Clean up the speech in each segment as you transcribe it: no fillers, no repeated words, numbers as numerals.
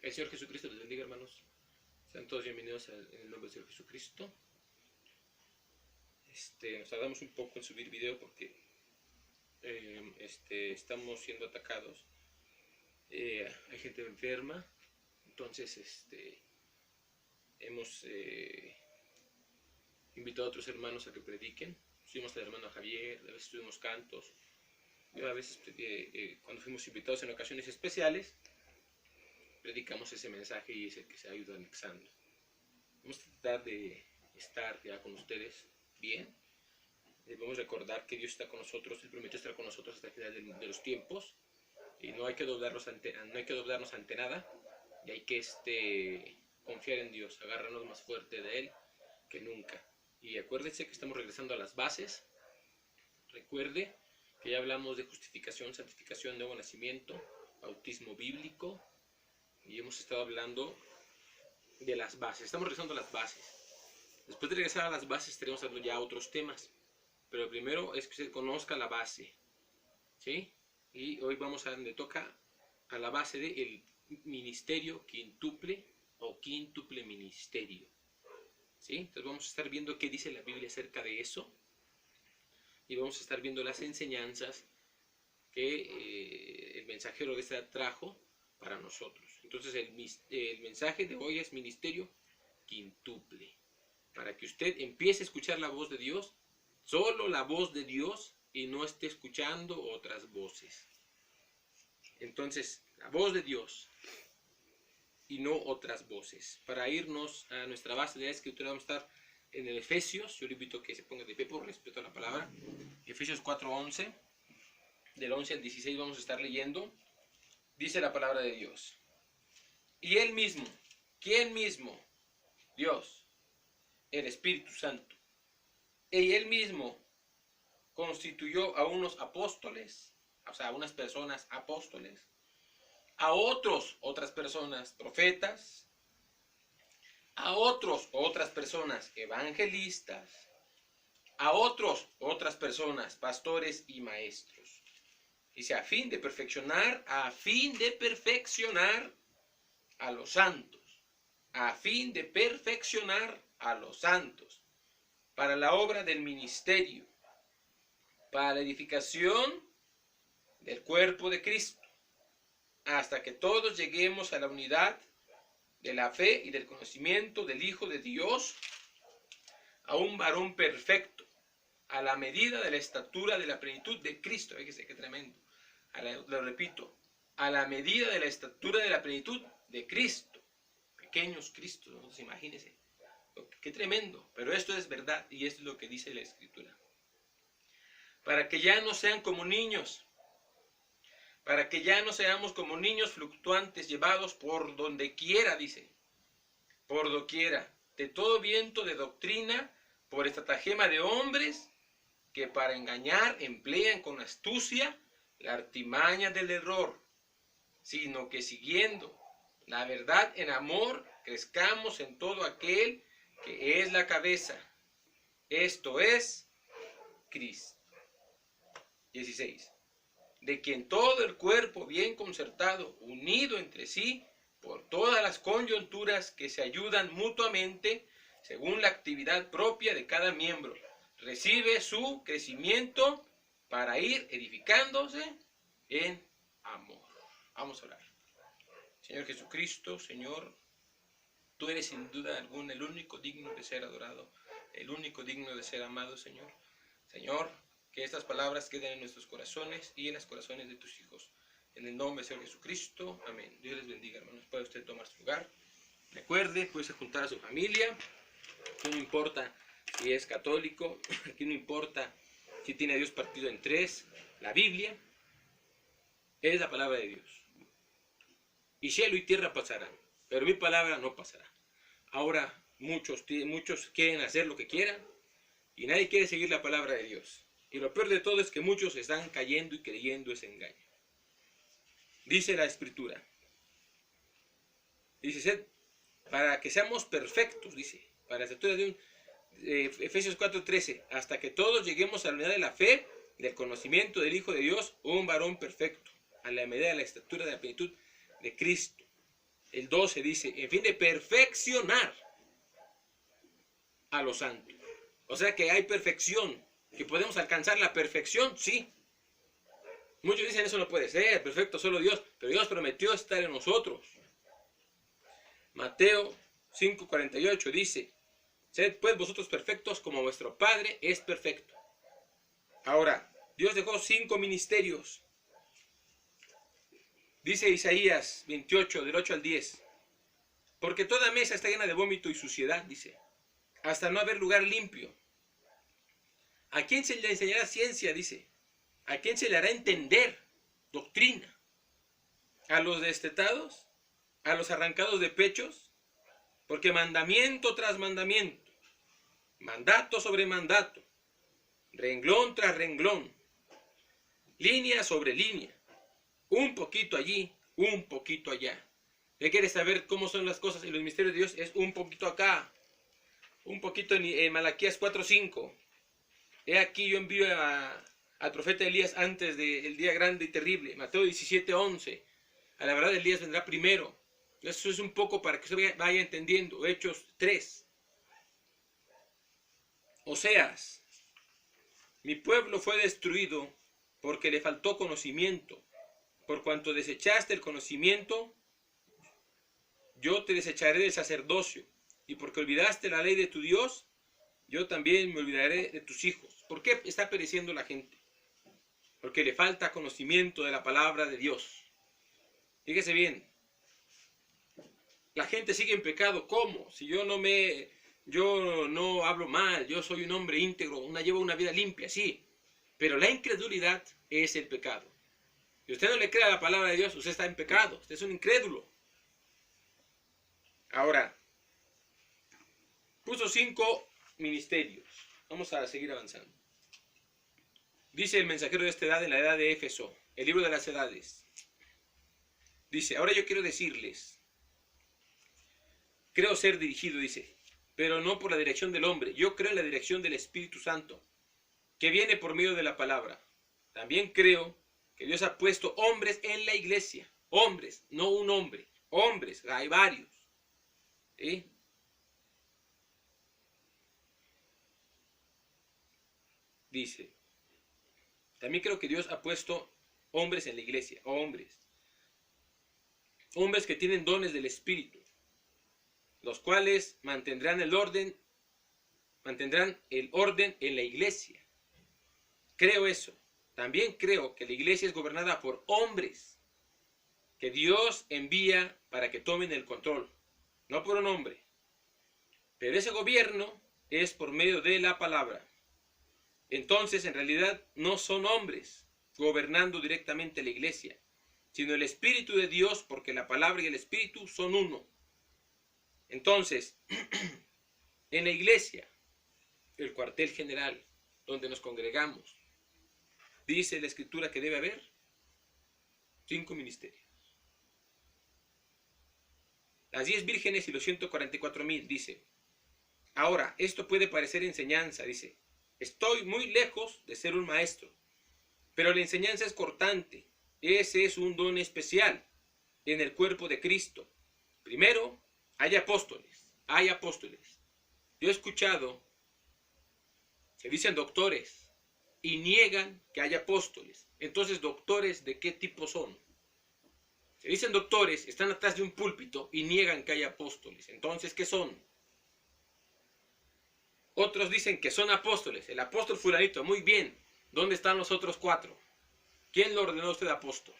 El Señor Jesucristo les bendiga, hermanos. Sean todos bienvenidos en el nombre del Señor Jesucristo. Nos tardamos un poco en subir video porque estamos siendo atacados. Hay gente enferma, entonces hemos invitado a otros hermanos a que prediquen. Subimos al hermano Javier, a veces tuvimos cantos. Yo a veces, cuando fuimos invitados en ocasiones especiales, predicamos ese mensaje y es el que se ha ido anexando. Vamos a tratar de estar ya con ustedes bien. Debemos recordar que Dios está con nosotros, Él prometió estar con nosotros hasta el final de los tiempos. Y no hay que doblarnos ante nada. Y hay que confiar en Dios, agarrarnos más fuerte de Él que nunca. Y acuérdense que estamos regresando a las bases. Recuerde que ya hablamos de justificación, santificación, nuevo nacimiento, bautismo bíblico. Y hemos estado hablando de las bases. Estamos regresando a las bases. Después de regresar a las bases estaremos hablando ya otros temas. Pero primero es que usted conozca la base. ¿Sí? Y hoy vamos a donde toca a la base del ministerio quíntuple o quíntuple ministerio. ¿Sí? Entonces vamos a estar viendo qué dice la Biblia acerca de eso. Y vamos a estar viendo las enseñanzas que el mensajero de esta trajo para nosotros. Entonces el mensaje de hoy es ministerio quíntuple. Para que usted empiece a escuchar la voz de Dios, solo la voz de Dios, y no esté escuchando otras voces. Entonces, la voz de Dios y no otras voces. Para irnos a nuestra base de la escritura vamos a estar en el Efesios. Yo le invito a que se ponga de pie por respeto a la palabra. Efesios 4:11. Del 11 al 16 vamos a estar leyendo. Dice la palabra de Dios. Y Él mismo, ¿quién mismo? Dios, el Espíritu Santo. Y Él mismo constituyó a unos apóstoles, o sea, a unas personas apóstoles, a otras personas profetas, a otras personas evangelistas, a otras personas pastores y maestros. Dice, a fin de perfeccionar a los santos, a fin de perfeccionar a los santos, para la obra del ministerio, para la edificación del cuerpo de Cristo, hasta que todos lleguemos a la unidad de la fe y del conocimiento del Hijo de Dios, a un varón perfecto, a la medida de la estatura de la plenitud de Cristo. Fíjese qué tremendo. Lo repito, a la medida de la estatura de la plenitud de Cristo. Pequeños Cristos, ¿no? Imagínense. Qué tremendo. Pero esto es verdad y esto es lo que dice la Escritura. Para que ya no sean como niños. Para que ya no seamos como niños fluctuantes llevados por donde quiera, dice. Por doquiera. De todo viento de doctrina, por estratagema de hombres que para engañar emplean con astucia la artimaña del error, sino que siguiendo la verdad en amor, crezcamos en todo aquel que es la cabeza, esto es Cristo. 16. De quien todo el cuerpo bien concertado, unido entre sí, por todas las coyunturas que se ayudan mutuamente, según la actividad propia de cada miembro, recibe su crecimiento para ir edificándose en amor. Vamos a orar. Señor Jesucristo, Señor, tú eres sin duda alguna el único digno de ser adorado, el único digno de ser amado, Señor. Señor, que estas palabras queden en nuestros corazones y en los corazones de tus hijos. En el nombre del Señor Jesucristo, amén. Dios les bendiga, hermanos. Puede usted tomar su lugar. Recuerde, puede juntar a su familia. Aquí no importa si es católico, aquí no importa si tiene a Dios partido en tres. La Biblia es la palabra de Dios. Y cielo y tierra pasarán, pero mi palabra no pasará. Ahora muchos quieren hacer lo que quieran y nadie quiere seguir la palabra de Dios. Y lo peor de todo es que muchos están cayendo y creyendo ese engaño. Dice la Escritura. Dice, para que seamos perfectos, dice, para la estatura de Efesios 4:13, hasta que todos lleguemos a la unidad de la fe, del conocimiento del Hijo de Dios, un varón perfecto, a la medida de la estatura de la plenitud de Cristo. el 12 dice, en fin de perfeccionar a los santos. O sea que hay perfección, que podemos alcanzar la perfección, sí. Muchos dicen eso no puede ser, perfecto solo Dios, pero Dios prometió estar en nosotros. Mateo 5:48 dice, sed pues vosotros perfectos como vuestro Padre es perfecto. Ahora, Dios dejó 5 ministerios. Dice Isaías 28, del 8 al 10, porque toda mesa está llena de vómito y suciedad, dice, hasta no haber lugar limpio. ¿A quién se le enseñará ciencia? Dice. ¿A quién se le hará entender doctrina? ¿A los destetados? ¿A los arrancados de pechos? Porque mandamiento tras mandamiento, mandato sobre mandato, renglón tras renglón, línea sobre línea, un poquito allí, un poquito allá. ¿Usted quiere saber cómo son las cosas y los misterios de Dios? Es un poquito acá, un poquito en Malaquías 4:5. He aquí yo envío al profeta Elías antes del día grande y terrible. Mateo 17:11. A la verdad Elías vendrá primero. Eso es un poco para que se vaya entendiendo. Hechos 3. Oseas. Mi pueblo fue destruido porque le faltó conocimiento. Por cuanto desechaste el conocimiento, yo te desecharé del sacerdocio. Y porque olvidaste la ley de tu Dios, yo también me olvidaré de tus hijos. ¿Por qué está pereciendo la gente? Porque le falta conocimiento de la palabra de Dios. Fíjese bien. La gente sigue en pecado. ¿Cómo? Si yo no hablo mal, yo soy un hombre íntegro, llevo una vida limpia, sí. Pero la incredulidad es el pecado. Si usted no le cree a la palabra de Dios, usted está en pecado. Usted es un incrédulo. Ahora, puso 5 ministerios. Vamos a seguir avanzando. Dice el mensajero de esta edad en la edad de Éfeso, el libro de las edades. Dice, ahora yo quiero decirles, creo ser dirigido, dice, pero no por la dirección del hombre. Yo creo en la dirección del Espíritu Santo, que viene por medio de la palabra. También creo que Dios ha puesto hombres en la iglesia. Hombres, no un hombre. Hombres, hay varios. ¿Sí? Dice, también creo que Dios ha puesto hombres en la iglesia. Hombres que tienen dones del Espíritu, los cuales mantendrán el orden en la iglesia. Creo eso. También creo que la iglesia es gobernada por hombres que Dios envía para que tomen el control, no por un hombre. Pero ese gobierno es por medio de la palabra. Entonces, en realidad, no son hombres gobernando directamente la iglesia, sino el Espíritu de Dios, porque la palabra y el Espíritu son uno. Entonces, en la iglesia, el cuartel general, donde nos congregamos, dice la Escritura que debe haber 5 ministerios. Las 10 vírgenes y los 144,000, dice. Ahora, esto puede parecer enseñanza, dice. Estoy muy lejos de ser un maestro, pero la enseñanza es cortante. Ese es un don especial en el cuerpo de Cristo. Primero, hay apóstoles. Yo he escuchado que dicen doctores y niegan que haya apóstoles. Entonces, ¿doctores de qué tipo son? Se dicen doctores, están atrás de un púlpito y niegan que haya apóstoles. Entonces, ¿qué son? Otros dicen que son apóstoles. El apóstol fulanito, muy bien. ¿Dónde están los otros 4? ¿Quién lo ordenó a usted apóstol?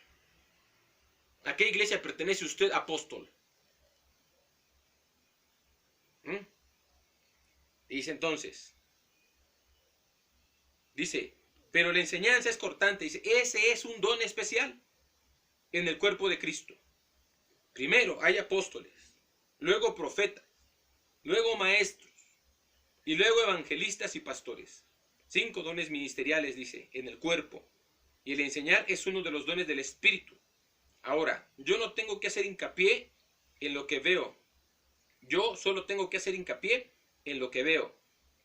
¿A qué iglesia pertenece usted apóstol? Dice entonces, pero la enseñanza es cortante. Dice, ese es un don especial en el cuerpo de Cristo. Primero hay apóstoles, luego profetas, luego maestros y luego evangelistas y pastores. 5 dones ministeriales, dice, en el cuerpo. Y el enseñar es uno de los dones del Espíritu. Ahora, yo no tengo que hacer hincapié en lo que veo. Yo solo tengo que hacer hincapié en lo que veo,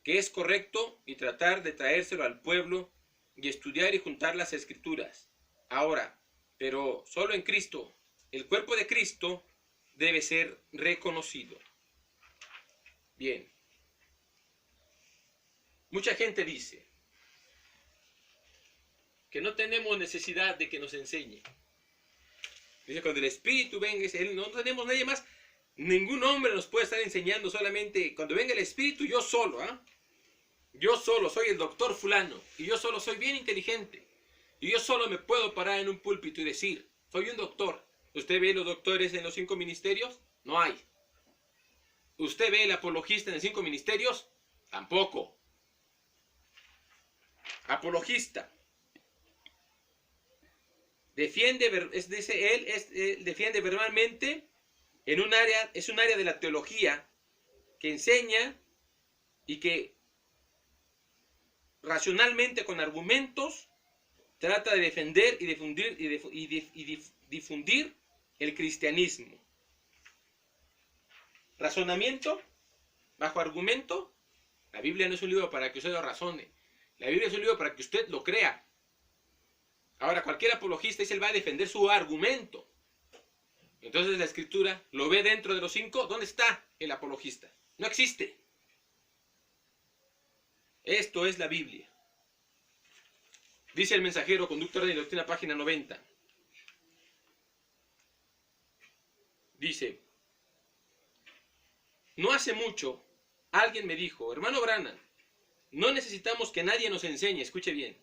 que es correcto, y tratar de traérselo al pueblo y estudiar y juntar las Escrituras. Ahora, pero solo en Cristo, el cuerpo de Cristo, debe ser reconocido. Bien. Mucha gente dice que no tenemos necesidad de que nos enseñe. Dice, cuando el Espíritu venga, no tenemos nadie más. Ningún hombre nos puede estar enseñando, solamente cuando venga el Espíritu, yo solo, Yo solo soy el doctor fulano, y yo solo soy bien inteligente, y yo solo me puedo parar en un púlpito y decir, soy un doctor. ¿Usted ve los doctores en los 5 ministerios? No hay. ¿Usted ve el apologista en los 5 ministerios? Tampoco. Apologista. Defiende verbalmente en un área, es un área de la teología que enseña y que racionalmente, con argumentos, trata de defender y difundir el cristianismo. Razonamiento, bajo argumento. La Biblia no es un libro para que usted lo razone. La Biblia es un libro para que usted lo crea. Ahora, cualquier apologista él va a defender su argumento. Entonces la Escritura lo ve dentro de los 5. ¿Dónde está el apologista? No existe. Esto es la Biblia. Dice el mensajero, Conducta, Orden y Doctrina, página 90. Dice, no hace mucho alguien me dijo, hermano Branham, no necesitamos que nadie nos enseñe. Escuche bien.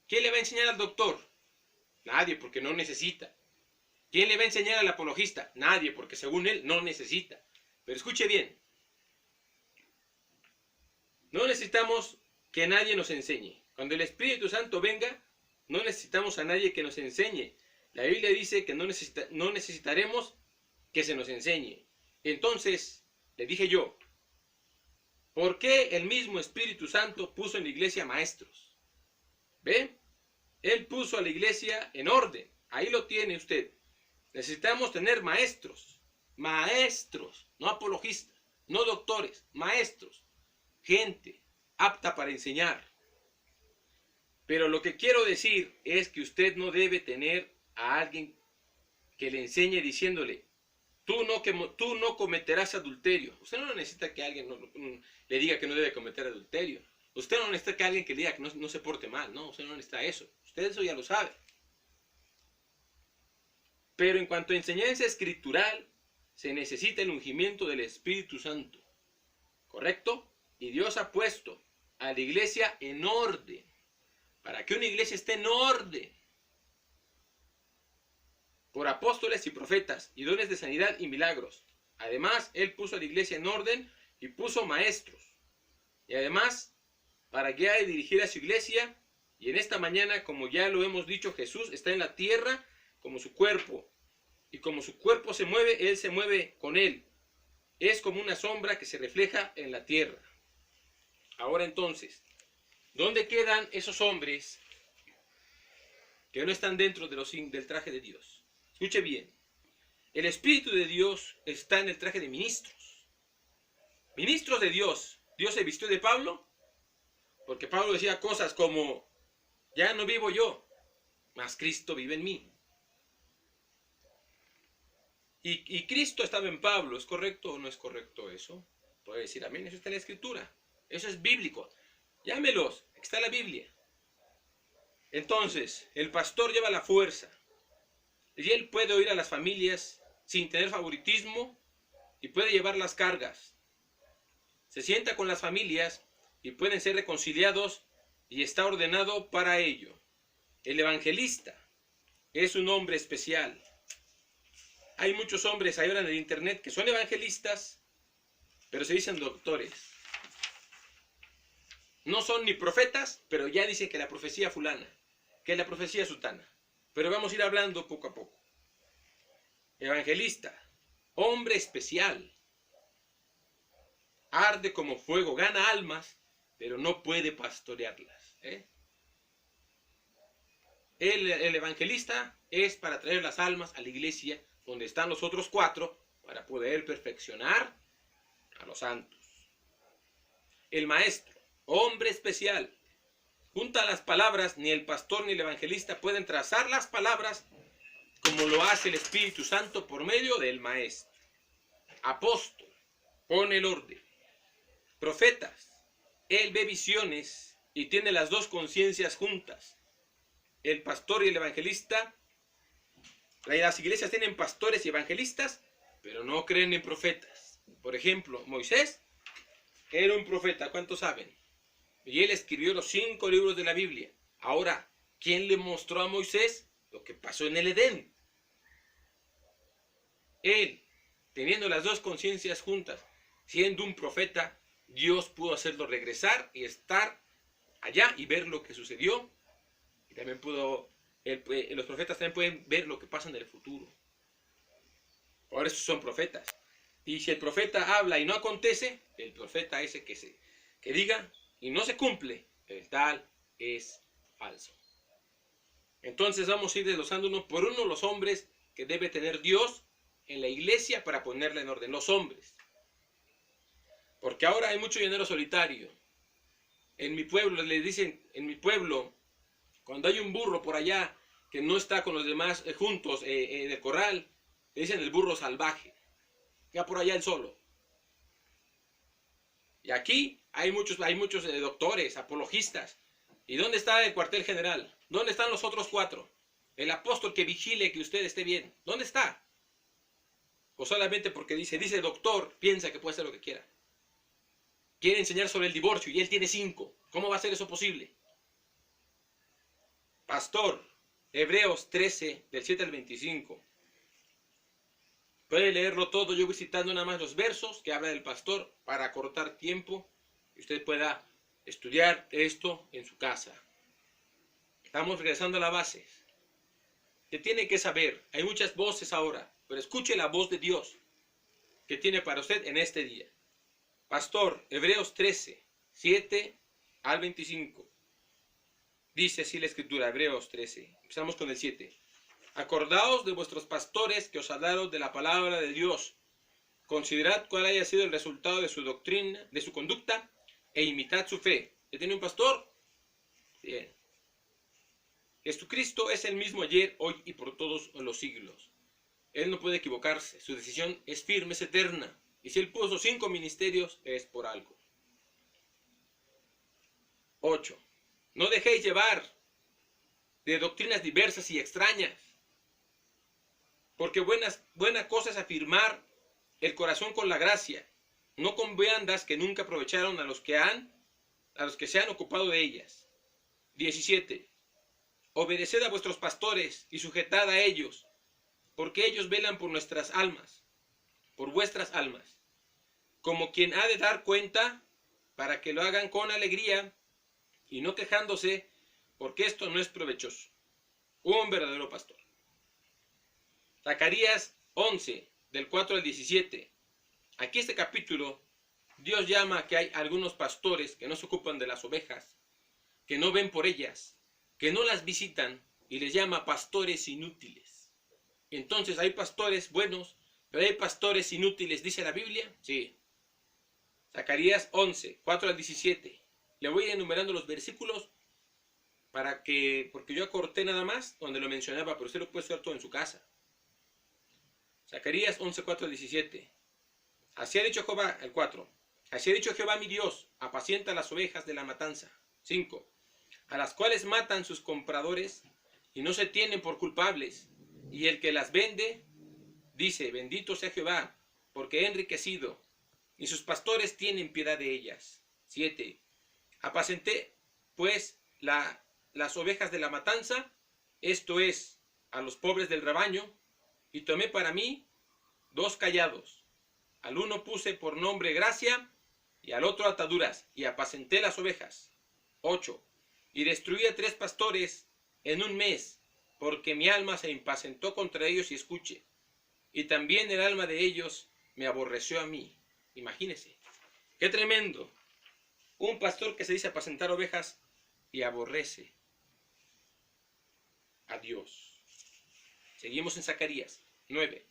¿Quién le va a enseñar al doctor? Nadie, porque no necesita. ¿Quién le va a enseñar al apologista? Nadie, porque según él no necesita. Pero escuche bien. No necesitamos que nadie nos enseñe. Cuando el Espíritu Santo venga, no necesitamos a nadie que nos enseñe. La Biblia dice que no necesitaremos que se nos enseñe. Entonces, le dije yo, ¿por qué el mismo Espíritu Santo puso en la iglesia maestros? ¿Ve? Él puso a la iglesia en orden. Ahí lo tiene usted. Necesitamos tener maestros. Maestros, no apologistas, no doctores, maestros. Gente apta para enseñar. Pero lo que quiero decir es que usted no debe tener a alguien que le enseñe diciéndole, tú no cometerás adulterio. Usted no necesita que alguien le diga que no debe cometer adulterio. Usted no necesita que alguien que le diga que no se porte mal. No, usted no necesita eso. Usted eso ya lo sabe. Pero en cuanto a enseñanza escritural, se necesita el ungimiento del Espíritu Santo. ¿Correcto? Y Dios ha puesto a la iglesia en orden. Para que una iglesia esté en orden. Por apóstoles y profetas, y dones de sanidad y milagros. Además, Él puso a la iglesia en orden y puso maestros. Y además, para guiar y dirigir a su iglesia, y en esta mañana, como ya lo hemos dicho, Jesús está en la tierra como su cuerpo. Y como su cuerpo se mueve, Él se mueve con Él. Es como una sombra que se refleja en la tierra. Ahora entonces, ¿dónde quedan esos hombres que no están dentro del traje de Dios? Escuche bien. El Espíritu de Dios está en el traje de ministros. Ministros de Dios. ¿Dios se vistió de Pablo? Porque Pablo decía cosas como, ya no vivo yo, mas Cristo vive en mí. Y Cristo estaba en Pablo. ¿Es correcto o no es correcto eso? Puede decir amén. Eso está en la Escritura. Eso es bíblico. Llámelos. Aquí está la Biblia. Entonces, el pastor lleva la fuerza. Y él puede oír a las familias sin tener favoritismo y puede llevar las cargas. Se sienta con las familias y pueden ser reconciliados y está ordenado para ello. El evangelista es un hombre especial. Hay muchos hombres ahora en el internet que son evangelistas, pero se dicen doctores. No son ni profetas, pero ya dicen que la profecía fulana, que la profecía sutana. Pero vamos a ir hablando poco a poco. Evangelista, hombre especial. Arde como fuego, gana almas, pero no puede pastorearlas. El evangelista es para traer las almas a la iglesia donde están los otros 4 para poder perfeccionar a los santos. El maestro, hombre especial. Junta las palabras, ni el pastor ni el evangelista pueden trazar las palabras como lo hace el Espíritu Santo por medio del Maestro. Apóstol, pone el orden. Profetas, él ve visiones y tiene las dos conciencias juntas. El pastor y el evangelista, las iglesias tienen pastores y evangelistas, pero no creen en profetas. Por ejemplo, Moisés era un profeta, ¿cuántos saben? Y él escribió los 5 libros de la Biblia. Ahora, ¿quién le mostró a Moisés lo que pasó en el Edén? Él, teniendo las dos conciencias juntas, siendo un profeta, Dios pudo hacerlo regresar y estar allá y ver lo que sucedió. Y también los profetas también pueden ver lo que pasa en el futuro. Por eso son profetas. Y si el profeta habla y no acontece, el profeta ese que diga y no se cumple, el tal es falso. Entonces vamos a ir desglosando uno por uno los hombres que debe tener Dios en la iglesia para ponerla en orden. Los hombres. Porque ahora hay mucho llanero solitario. En mi pueblo les dicen, cuando hay un burro por allá que no está con los demás juntos en el corral, le dicen el burro salvaje. Ya por allá el solo. Y aquí hay muchos doctores, apologistas. ¿Y dónde está el cuartel general? ¿Dónde están los otros 4? El apóstol que vigile que usted esté bien. ¿Dónde está? O solamente porque dice doctor, piensa que puede hacer lo que quiera. Quiere enseñar sobre el divorcio y él tiene 5. ¿Cómo va a ser eso posible? Pastor, Hebreos 13, del 7 al 25. Puede leerlo todo, yo voy citando nada más los versos que habla del pastor para acortar tiempo y usted pueda estudiar esto en su casa. Estamos regresando a la base. Usted tiene que saber, hay muchas voces ahora, pero escuche la voz de Dios que tiene para usted en este día. Pastor, Hebreos 13, 7 al 25. Dice así la escritura, Hebreos 13. Empezamos con el 7. Acordaos de vuestros pastores que os hablaron de la palabra de Dios. Considerad cuál haya sido el resultado de su doctrina, de su conducta, e imitad su fe. ¿Ya tiene un pastor? Bien. Jesucristo es el mismo ayer, hoy y por todos los siglos. Él no puede equivocarse. Su decisión es firme, es eterna. Y si Él puso 5 ministerios, es por algo. 8. No dejéis llevar de doctrinas diversas y extrañas. Porque buena cosa es afirmar el corazón con la gracia, no con viandas que nunca aprovecharon a los que se han ocupado de ellas. 17. Obedeced a vuestros pastores y sujetad a ellos, porque ellos velan por nuestras almas, por vuestras almas, como quien ha de dar cuenta, para que lo hagan con alegría y no quejándose, porque esto no es provechoso. Un verdadero pastor. Zacarías 11, del 4 al 17. Aquí este capítulo, Dios llama que hay algunos pastores que no se ocupan de las ovejas, que no ven por ellas, que no las visitan, y les llama pastores inútiles. Entonces hay pastores buenos, pero hay pastores inútiles, ¿dice la Biblia? Sí. Zacarías 11, 4 al 17. Le voy enumerando los versículos porque yo acorté nada más donde lo mencionaba, pero usted lo puede estudiar todo en su casa. Zacarías 11, 4 al 17. Así ha dicho Jehová, el 4. Así ha dicho Jehová mi Dios, apacienta las ovejas de la matanza. 5. A las cuales matan sus compradores y no se tienen por culpables. Y el que las vende, dice, bendito sea Jehová, porque he enriquecido, y sus pastores tienen piedad de ellas. 7. Apacenté, pues, las ovejas de la matanza, esto es, a los pobres del rebaño, y tomé para mí 2 callados. Al uno puse por nombre gracia, y al otro ataduras, y apacenté las ovejas. 8. Y destruí a 3 pastores en un mes, porque mi alma se impacientó contra ellos y escuche. Y también el alma de ellos me aborreció a mí. Imagínese. ¡Qué tremendo! Un pastor que se dice apacentar ovejas y aborrece a Dios. Seguimos en Zacarías 9.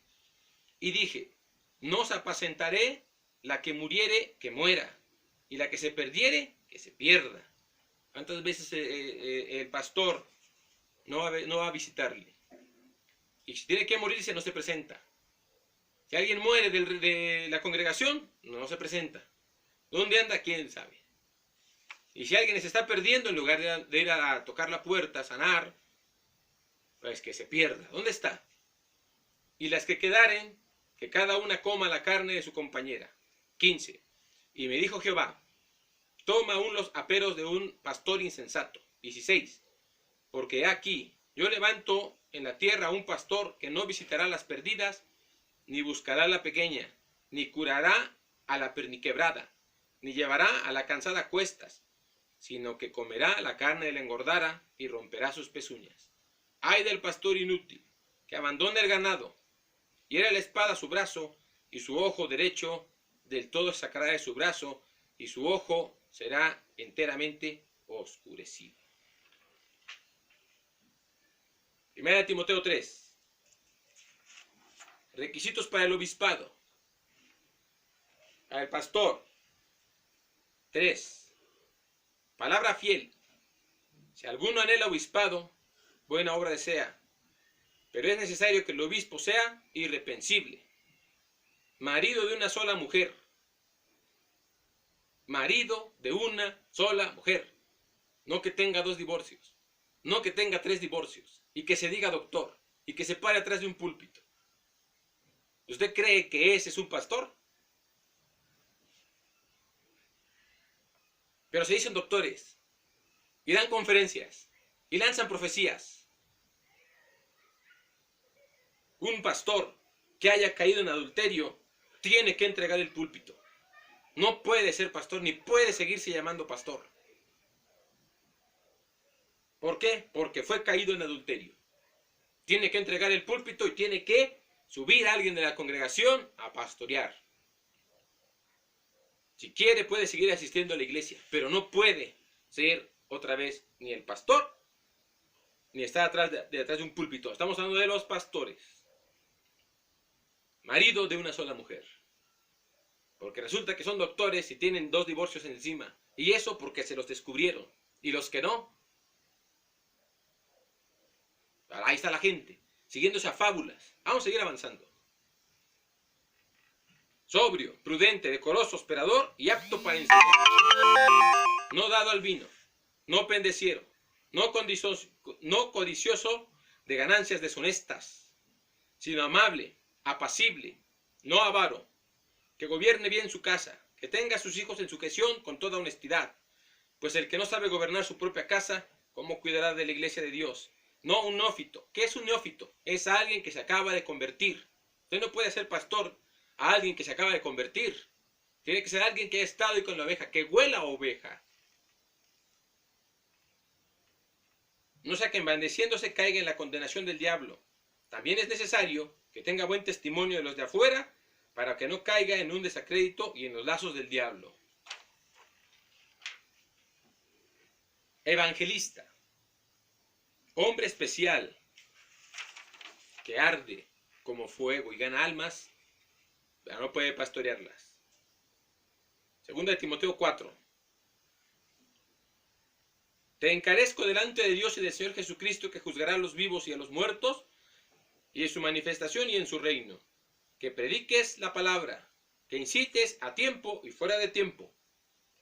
Y dije, no os apacentaré, la que muriere, que muera, y la que se perdiere, que se pierda. ¿Cuántas veces el pastor no va a visitarle? Y si tiene que morirse, no se presenta. Si alguien muere de la congregación, no se presenta. ¿Dónde anda? ¿Quién sabe? Y si alguien se está perdiendo, en lugar de ir a tocar la puerta, a sanar, pues que se pierda. ¿Dónde está? Y las que quedaren, que cada una coma la carne de su compañera. 15. Y me dijo Jehová, toma aún los aperos de un pastor insensato. 16. Porque aquí yo levanto en la tierra un pastor que no visitará las perdidas, ni buscará la pequeña, ni curará a la perniquebrada, ni llevará a la cansada a cuestas, sino que comerá la carne de la engordara y romperá sus pezuñas. Ay del pastor inútil, que abandona el ganado, hiere la espada a su brazo, y su ojo derecho del todo sacará de su brazo, y su ojo será enteramente oscurecido. 1 Timoteo 3. Requisitos para el obispado. Para el pastor. 3. Palabra fiel. Si alguno anhela obispado, buena obra desea. Pero es necesario que el obispo sea irreprensible. Marido de una sola mujer. Marido de una sola mujer. No que tenga 2 divorcios. No que tenga 3 divorcios. Y que se diga doctor. Y que se pare atrás de un púlpito. ¿Usted cree que ese es un pastor? Pero se dicen doctores. Y dan conferencias. Y lanzan profecías. Un pastor que haya caído en adulterio tiene que entregar el púlpito. No puede ser pastor ni puede seguirse llamando pastor. ¿Por qué? Porque fue caído en adulterio. Tiene que entregar el púlpito y tiene que subir a alguien de la congregación a pastorear. Si quiere puede seguir asistiendo a la iglesia, pero no puede ser otra vez ni el pastor ni estar detrás de un púlpito. Estamos hablando de los pastores. Marido de una sola mujer. Porque resulta que son doctores y tienen 2 divorcios encima. Y eso porque se los descubrieron. Y los que no, ahí está la gente, siguiéndose a fábulas. Vamos a seguir avanzando. Sobrio, prudente, decoroso, hospedador y apto para enseñar. No dado al vino, no pendeciero, no codicioso de ganancias deshonestas, sino amable, apacible, no avaro, que gobierne bien su casa, que tenga a sus hijos en sujeción con toda honestidad. Pues el que no sabe gobernar su propia casa, ¿cómo cuidará de la iglesia de Dios? No un neófito. ¿Qué es un neófito? Es alguien que se acaba de convertir. Usted no puede ser pastor a alguien que se acaba de convertir. Tiene que ser alguien que ha estado ahí con la oveja, que huela a oveja. No sea que envaneciéndose caiga en la condenación del diablo. También es necesario que tenga buen testimonio de los de afuera, para que no caiga en un desacrédito y en los lazos del diablo. Evangelista. Hombre especial, que arde como fuego y gana almas, pero no puede pastorearlas. 2 Timoteo 4. Te encarezco delante de Dios y del Señor Jesucristo, que juzgará a los vivos y a los muertos, y en su manifestación y en su reino. Que prediques la palabra, que incites a tiempo y fuera de tiempo.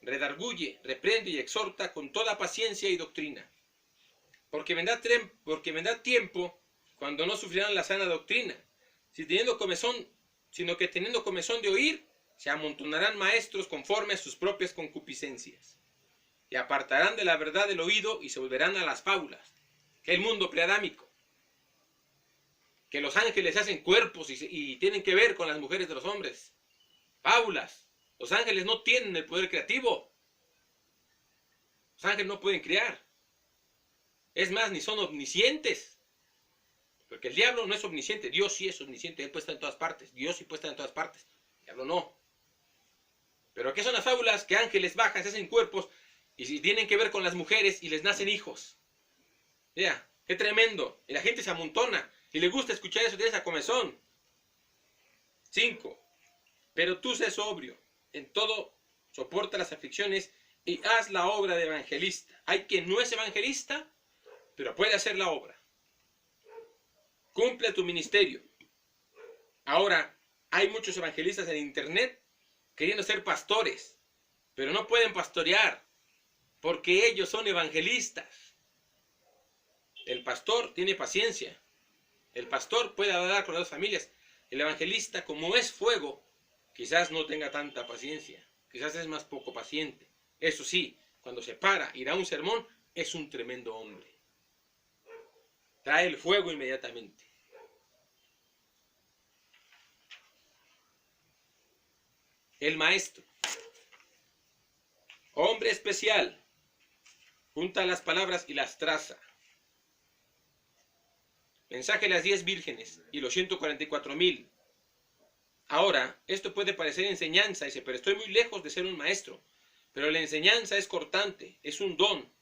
Redarguye, reprende y exhorta con toda paciencia y doctrina. Porque vendrá tiempo cuando no sufrirán la sana doctrina, sino que teniendo comezón de oír, se amontonarán maestros conforme a sus propias concupiscencias. Y apartarán de la verdad el oído y se volverán a las fábulas. Que el mundo preadámico. Que los ángeles hacen cuerpos y tienen que ver con las mujeres de los hombres. Fábulas. Los ángeles no tienen el poder creativo. Los ángeles no pueden crear. Es más, ni son omniscientes. Porque el diablo no es omnisciente. Dios sí es omnisciente. Él puede estar en todas partes. Dios sí puede estar en todas partes. El diablo no. Pero ¿qué son las fábulas? Que ángeles bajan, se hacen cuerpos y si tienen que ver con las mujeres y les nacen hijos. Mira, qué tremendo. Y la gente se amontona y le gusta escuchar eso, tiene esa comezón. 5. Pero tú sé sobrio. En todo soporta las aflicciones y haz la obra de evangelista. Hay quien no es evangelista, pero puede hacer la obra. Cumple tu ministerio. Ahora, hay muchos evangelistas en internet queriendo ser pastores, pero no pueden pastorear porque ellos son evangelistas. El pastor tiene paciencia. El pastor puede hablar con las familias. El evangelista, como es fuego, quizás no tenga tanta paciencia. Quizás es más poco paciente. Eso sí, cuando se para y da un sermón, es un tremendo hombre. Trae el fuego inmediatamente. El maestro. Hombre especial. Junta las palabras y las traza. Mensaje de las 10 vírgenes y los 144,000. Ahora, esto puede parecer enseñanza, dice, pero estoy muy lejos de ser un maestro. Pero la enseñanza es cortante, es un don.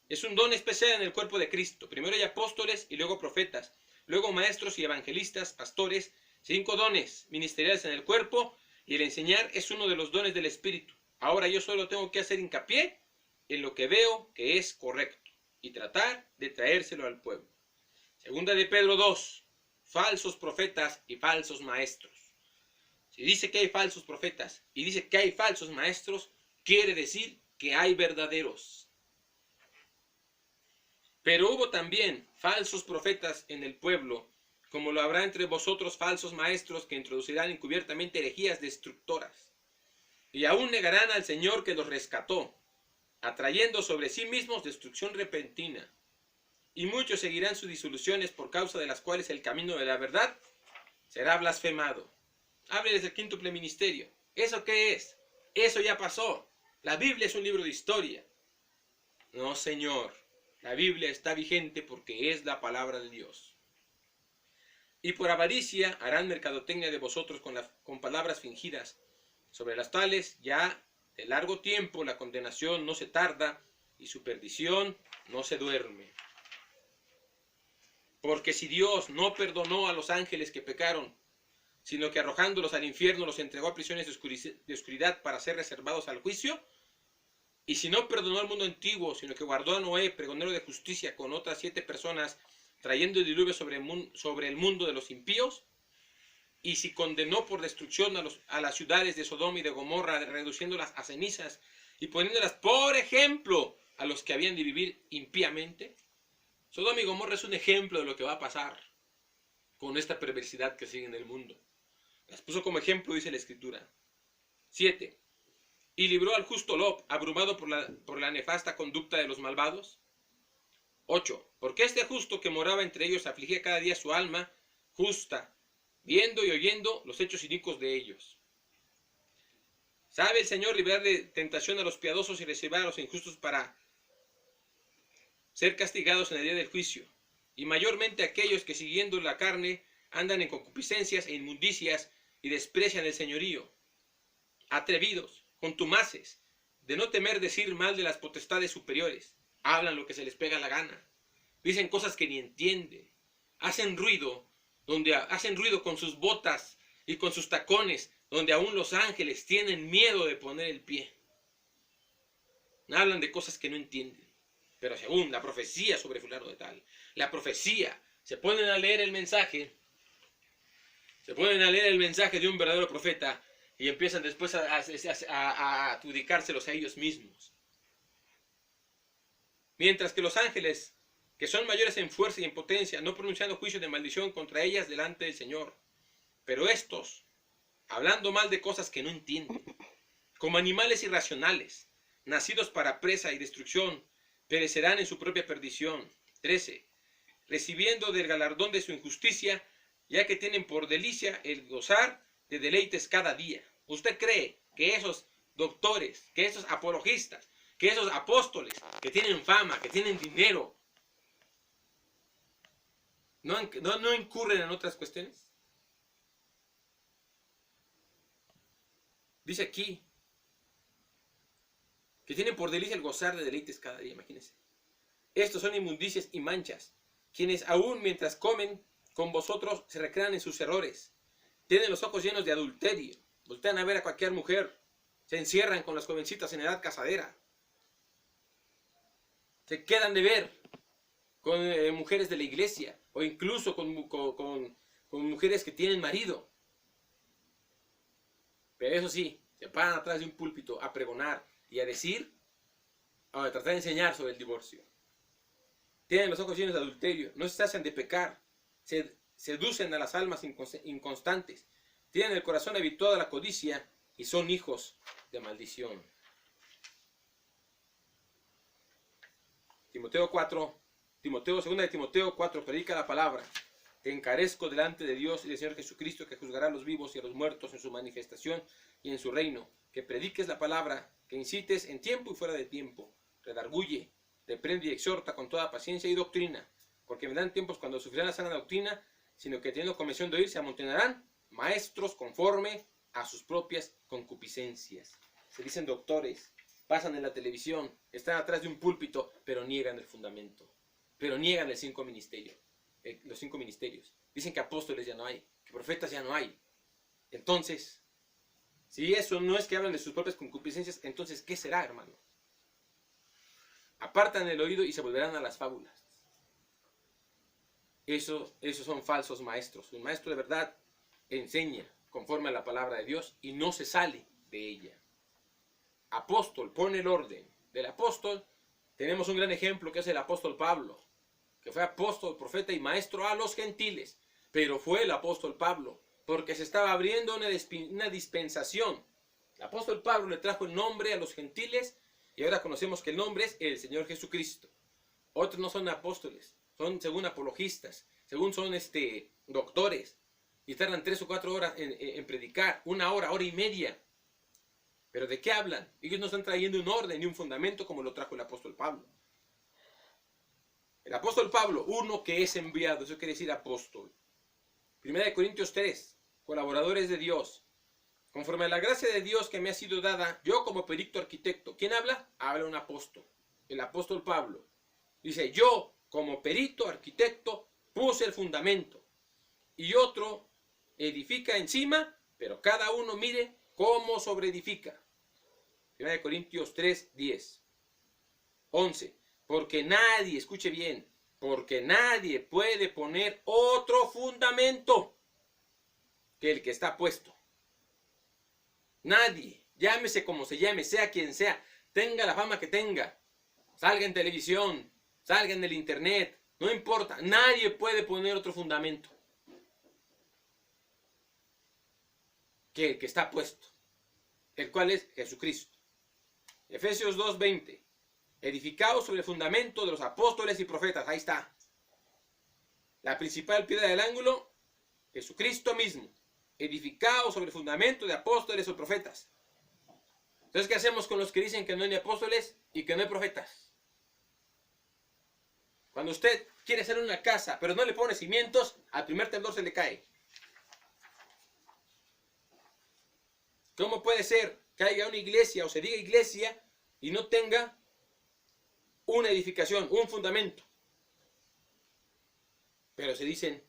Es un don especial en el cuerpo de Cristo. Primero hay apóstoles y luego profetas. Luego maestros y evangelistas, pastores. 5 dones ministeriales en el cuerpo. Y el enseñar es uno de los dones del Espíritu. Ahora yo solo tengo que hacer hincapié en lo que veo que es correcto. Y tratar de traérselo al pueblo. Segunda de Pedro 2. Falsos profetas y falsos maestros. Si dice que hay falsos profetas y dice que hay falsos maestros, quiere decir que hay verdaderos. Pero hubo también falsos profetas en el pueblo, como lo habrá entre vosotros falsos maestros que introducirán encubiertamente herejías destructoras. Y aún negarán al Señor que los rescató, atrayendo sobre sí mismos destrucción repentina. Y muchos seguirán sus disoluciones por causa de las cuales el camino de la verdad será blasfemado. Hábleles del quíntuple ministerio. ¿Eso qué es? Eso ya pasó. La Biblia es un libro de historia. No, señor. La Biblia está vigente porque es la palabra de Dios. Y por avaricia harán mercadotecnia de vosotros con palabras fingidas. Sobre las tales ya de largo tiempo la condenación no se tarda y su perdición no se duerme. Porque si Dios no perdonó a los ángeles que pecaron, sino que arrojándolos al infierno los entregó a prisiones de oscuridad para ser reservados al juicio, y si no perdonó al mundo antiguo, sino que guardó a Noé, pregonero de justicia, con otras 7 personas, trayendo el diluvio sobre el mundo de los impíos, y si condenó por destrucción a las ciudades de Sodoma y de Gomorra, reduciéndolas a cenizas y poniéndolas por ejemplo a los que habían de vivir impíamente. Sodoma y Gomorra es un ejemplo de lo que va a pasar con esta perversidad que sigue en el mundo. Las puso como ejemplo, dice la Escritura. 7. Y libró al justo Lot, abrumado por la nefasta conducta de los malvados. 8. Porque este justo que moraba entre ellos afligía cada día su alma justa, viendo y oyendo los hechos inicuos de ellos. ¿Sabe el Señor librar de tentación a los piadosos y reservar a los injustos para ser castigados en el día del juicio? Y mayormente aquellos que siguiendo la carne andan en concupiscencias e inmundicias y desprecian el señorío. Atrevidos, contumaces, de no temer decir mal de las potestades superiores. Hablan lo que se les pega la gana. Dicen cosas que ni entienden. Hacen ruido con sus botas y con sus tacones, donde aún los ángeles tienen miedo de poner el pie. Hablan de cosas que no entienden. Pero según la profecía sobre fulano de tal, la profecía, se ponen a leer el mensaje de un verdadero profeta y empiezan después a adjudicárselos a ellos mismos. Mientras que los ángeles, que son mayores en fuerza y en potencia, no pronunciando juicio de maldición contra ellas delante del Señor. Pero estos, hablando mal de cosas que no entienden, como animales irracionales, nacidos para presa y destrucción, perecerán en su propia perdición. 13. Recibiendo del galardón de su injusticia, ya que tienen por delicia el gozar de deleites cada día. ¿Usted cree que esos doctores, que esos apologistas, que esos apóstoles, que tienen fama, que tienen dinero, no incurren en otras cuestiones? Dice aquí que tienen por delicia el gozar de deleites cada día, imagínense. Estos son inmundicias y manchas, quienes aún mientras comen con vosotros se recrean en sus errores. Tienen los ojos llenos de adulterio, voltean a ver a cualquier mujer, se encierran con las jovencitas en edad casadera, se quedan de ver con mujeres de la iglesia, o incluso con mujeres que tienen marido. Pero eso sí, se paran atrás de un púlpito a pregonar y a decir, a tratar de enseñar sobre el divorcio. Tienen los ojos llenos de adulterio, no se hacen de pecar, se seducen a las almas inconstantes, tienen el corazón habituado a la codicia y son hijos de maldición. Timoteo 2 de Timoteo 4, predica la palabra. Te encarezco delante de Dios y del Señor Jesucristo, que juzgará a los vivos y a los muertos en su manifestación y en su reino. Que prediques la palabra, que incites en tiempo y fuera de tiempo. Redarguye, reprende y exhorta con toda paciencia y doctrina. Porque vendrán tiempos cuando sufrirán la sana doctrina, sino que teniendo convención de oír, se amontonarán maestros conforme a sus propias concupiscencias. Se dicen doctores, pasan en la televisión, están atrás de un púlpito, pero niegan el fundamento. Pero niegan los 5 ministerios. Dicen que apóstoles ya no hay, que profetas ya no hay. Entonces, si eso no es que hablan de sus propias concupiscencias, entonces, ¿qué será, hermano? Apartan el oído y se volverán a las fábulas. Esos son falsos maestros. Un maestro de verdad enseña conforme a la palabra de Dios y no se sale de ella. Apóstol pone el orden. Del apóstol tenemos un gran ejemplo que es el apóstol Pablo, que fue apóstol, profeta y maestro a los gentiles. Pero fue el apóstol Pablo, porque se estaba abriendo una dispensación. El apóstol Pablo le trajo el nombre a los gentiles y ahora conocemos que el nombre es el Señor Jesucristo. Otros no son apóstoles, son según apologistas, según son doctores, y tardan 3 o 4 horas en predicar, 1 hora, hora y media. ¿Pero de qué hablan? Ellos no están trayendo un orden y un fundamento como lo trajo el apóstol Pablo. El apóstol Pablo, uno que es enviado, eso quiere decir apóstol. 1 Corintios 3, colaboradores de Dios. Conforme a la gracia de Dios que me ha sido dada, yo como perito arquitecto. ¿Quién habla? Habla un apóstol. El apóstol Pablo. Dice, yo como perito arquitecto puse el fundamento. Y otro edifica encima, pero cada uno mire cómo sobreedifica. 1 Corintios 3, 10. 11. Porque nadie, escuche bien, porque nadie puede poner otro fundamento que el que está puesto. Nadie, llámese como se llame, sea quien sea, tenga la fama que tenga, salga en televisión, salga en el internet, no importa, nadie puede poner otro fundamento que el que está puesto, el cual es Jesucristo. Efesios 2:20. Edificados sobre el fundamento de los apóstoles y profetas. Ahí está. La principal piedra del ángulo, Jesucristo mismo. Edificados sobre el fundamento de apóstoles o profetas. Entonces, ¿qué hacemos con los que dicen que no hay ni apóstoles y que no hay profetas? Cuando usted quiere hacer una casa, pero no le pone cimientos, al primer temblor se le cae. ¿Cómo puede ser que haya una iglesia o se diga iglesia y no tenga una edificación, un fundamento? Pero se dicen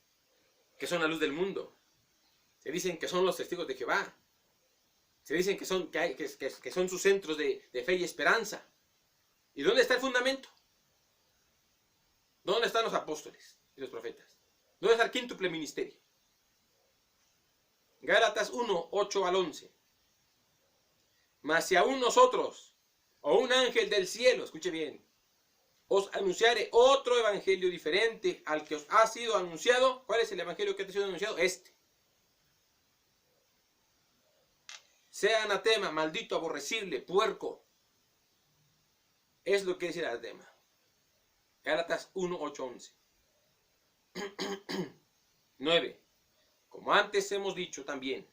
que son la luz del mundo. Se dicen que son los testigos de Jehová. Se dicen que son sus centros de fe y esperanza. ¿Y dónde está el fundamento? ¿Dónde están los apóstoles y los profetas? ¿Dónde está el quíntuple ministerio? Gálatas 1, 8 al 11. Mas si aún nosotros, o un ángel del cielo, escuche bien, os anunciare otro evangelio diferente al que os ha sido anunciado. ¿Cuál es el evangelio que te ha sido anunciado? Sea anatema, maldito, aborrecible, puerco. Es lo que dice el anatema. Gálatas 1, 8, 11. 9. Como antes hemos dicho también,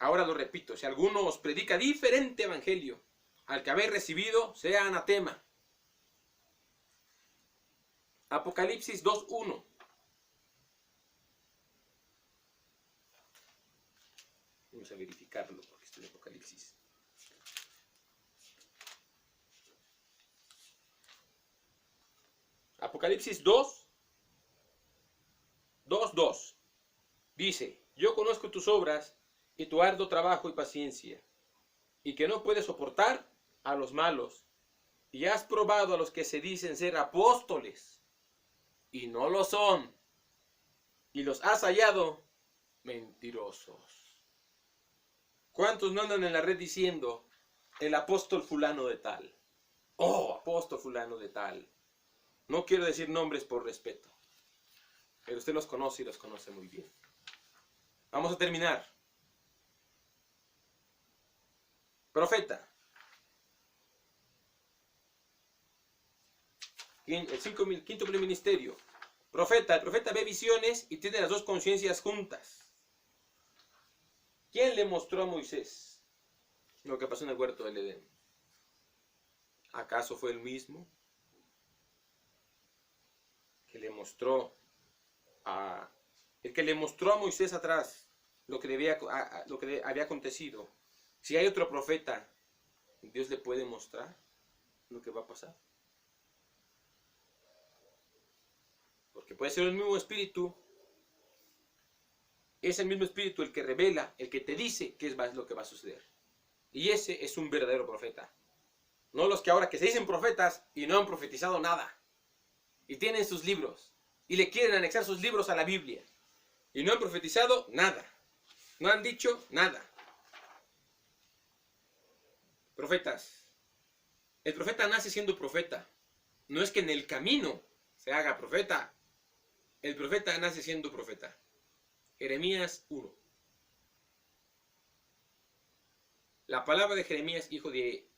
ahora lo repito, si alguno os predica diferente evangelio al que habéis recibido, sea anatema. Apocalipsis 2:1. Vamos a verificarlo porque está en Apocalipsis. Apocalipsis 2:2. Dice, yo conozco tus obras y tu arduo trabajo y paciencia, y que no puedes soportar a los malos, y has probado a los que se dicen ser apóstoles, y no lo son, y los has hallado mentirosos. ¿Cuántos no andan en la red diciendo el apóstol fulano de tal? Oh, apóstol fulano de tal. No quiero decir nombres por respeto, pero usted los conoce y los conoce muy bien. Vamos a terminar. Profeta. El quinto primer ministerio. Profeta. El profeta ve visiones y tiene las dos conciencias juntas. ¿Quién le mostró a Moisés lo que pasó en el huerto del Edén? ¿Acaso fue el mismo que le mostró el que le mostró a Moisés atrás lo que había acontecido? Si hay otro profeta, Dios le puede mostrar lo que va a pasar. Porque puede ser el mismo espíritu. Es el mismo espíritu el que revela, el que te dice qué es lo que va a suceder. Y ese es un verdadero profeta. No los que ahora que se dicen profetas y no han profetizado nada. Y tienen sus libros. Y le quieren anexar sus libros a la Biblia. Y no han profetizado nada. No han dicho nada. Profetas. El profeta nace siendo profeta. No es que en el camino se haga profeta. El profeta nace siendo profeta. Jeremías 1. La palabra de Jeremías, hijo de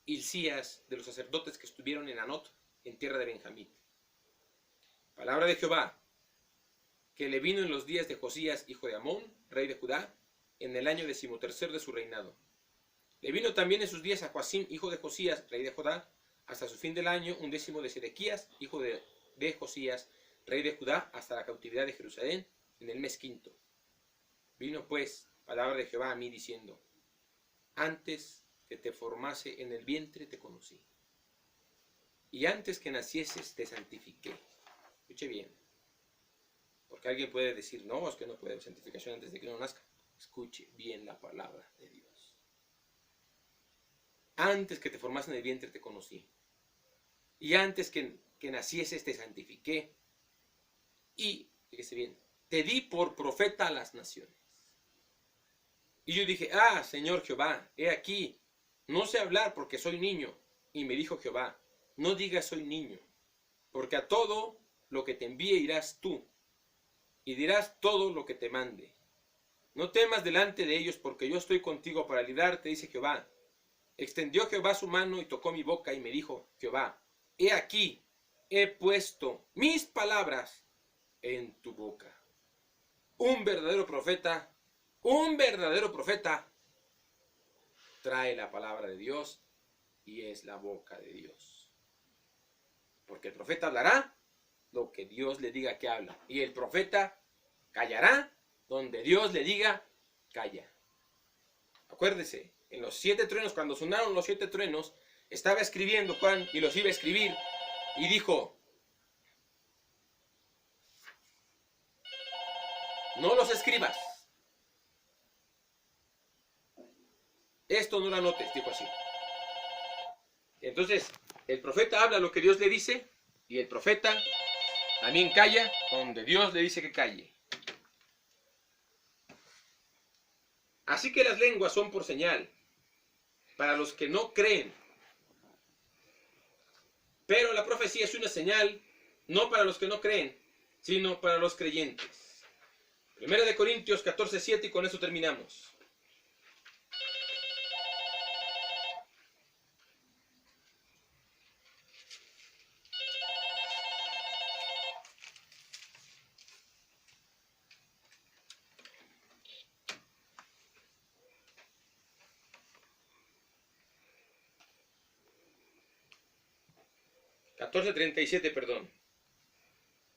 Hilcías, de los sacerdotes que estuvieron en Anot, en tierra de Benjamín. Palabra de Jehová, que le vino en los días de Josías, hijo de Amón, rey de Judá, en el año 13º de su reinado. Le vino también en sus días a Joacim, hijo de Josías, rey de Judá, hasta su fin del año 11 de Sedequías, hijo de Josías, rey de Judá, hasta la cautividad de Jerusalén, en el mes quinto. Vino pues palabra de Jehová a mí diciendo: antes que te formase en el vientre te conocí, y antes que nacieses te santifiqué. Escuche bien, porque alguien puede decir, no, es que no puede haber santificación antes de que uno nazca. Escuche bien la palabra de Dios. Antes que te formase en el vientre te conocí, y antes que nacieses te santifiqué, y, fíjese bien, te di por profeta a las naciones. Y yo dije, Señor Jehová, he aquí, no sé hablar porque soy niño. Y me dijo Jehová, no digas soy niño, porque a todo lo que te envíe irás tú, y dirás todo lo que te mande. No temas delante de ellos, porque yo estoy contigo para librarte, dice Jehová. Extendió Jehová su mano y tocó mi boca, y me dijo Jehová, he aquí, he puesto mis palabras en tu boca. Un verdadero profeta trae la palabra de Dios y es la boca de Dios. Porque el profeta hablará lo que Dios le diga que habla, y el profeta callará donde Dios le diga calla. Acuérdese, en los 7 truenos, cuando sonaron los 7 truenos, estaba escribiendo Juan y los iba a escribir, y dijo, no los escribas. Esto no lo anotes, dijo así. Entonces, el profeta habla lo que Dios le dice, y el profeta también calla donde Dios le dice que calle. Así que las lenguas son por señal, para los que no creen. Pero la profecía es una señal, no para los que no creen, sino para los creyentes. 1 Corintios 14:7, y con eso terminamos.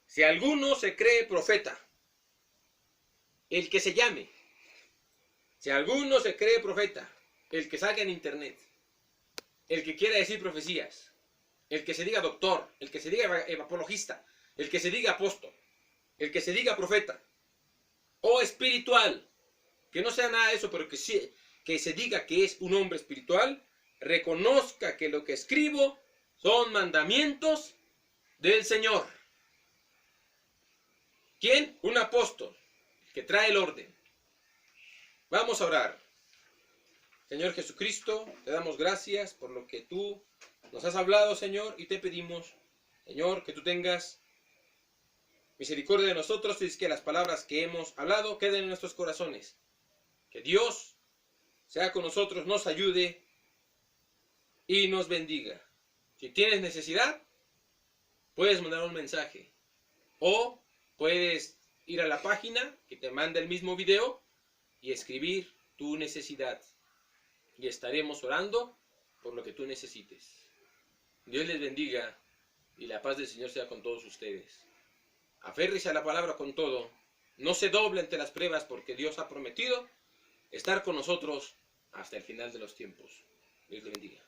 Si alguno se cree profeta, el que se llame. Si alguno se cree profeta, el que salga en internet, el que quiera decir profecías, el que se diga doctor, el que se diga apologista, el que se diga apóstol, el que se diga profeta, o espiritual, que no sea nada de eso, pero que se diga que es un hombre espiritual, reconozca que lo que escribo son mandamientos del Señor. ¿Quién? Un apóstol que trae el orden. Vamos a orar. Señor Jesucristo, te damos gracias por lo que tú nos has hablado, Señor, y te pedimos, Señor, que tú tengas misericordia de nosotros y que las palabras que hemos hablado queden en nuestros corazones. Que Dios sea con nosotros, nos ayude y nos bendiga. Si tienes necesidad, puedes mandar un mensaje o puedes ir a la página que te manda el mismo video y escribir tu necesidad. Y estaremos orando por lo que tú necesites. Dios les bendiga y la paz del Señor sea con todos ustedes. Aférrese a la palabra con todo. No se doble ante las pruebas porque Dios ha prometido estar con nosotros hasta el final de los tiempos. Dios les bendiga.